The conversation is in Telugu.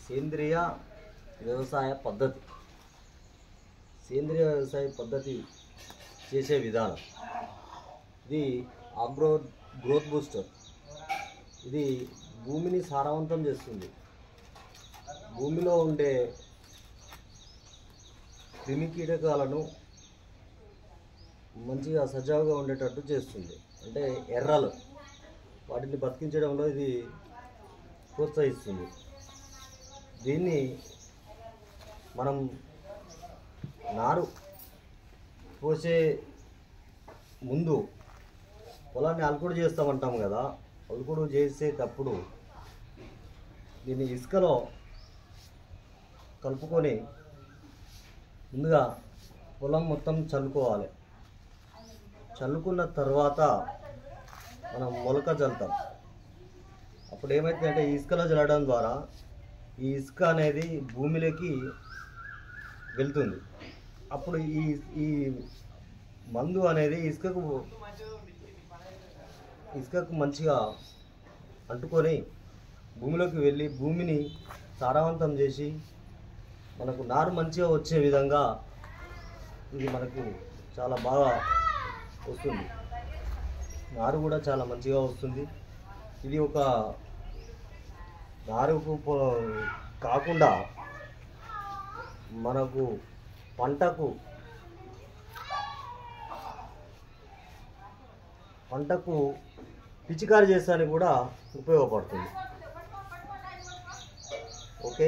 సేంద్రియ వ్యవసాయ పద్ధతి. సేంద్రియ వ్యవసాయ పద్ధతి చేసే విధానం ఇది గ్రోత్ బూస్టర్. ఇది భూమిని సారవంతం చేస్తుంది. భూమిలో ఉండే క్రిమి కీటకాలను మంచిగా సజావుగా ఉండేటట్టు చేస్తుంది. అంటే ఎర్రలు వాటిని బతికించడంలో ఇది ప్రోత్సహిస్తుంది. దీన్ని మనం నారు పోసే ముందు పొలాన్ని అలుకుడు చేస్తామంటాం కదా. అలుకుడు చేసేటప్పుడు దీన్ని ఇసుకలో కలుపుకొని ముందుగా పొలం మొత్తం చల్లుకోవాలి. చల్లుకున్న తర్వాత మనం మొలక చల్లుతాం. అప్పుడు ఏమవుతుందంటే ఈ ఇసుకలో చల్లడం ద్వారా ఈ ఇసుక అనేది భూమిలోకి వెళ్తుంది. అప్పుడు ఈ మందు అనేది ఇసుకకు మంచిగా అంటుకొని భూమిలోకి వెళ్ళి భూమిని సారవంతం చేసి మనకు నారు మంచిగా వచ్చే విధంగా ఇది మనకు చాలా బాగా వస్తుంది. నారు కూడా చాలా మంచిగా వస్తుంది. ఇది ఒక నారుకు కాకుండా మనకు పంటకు పిచికారి చేసానికి కూడా ఉపయోగపడుతుంది. ఓకే.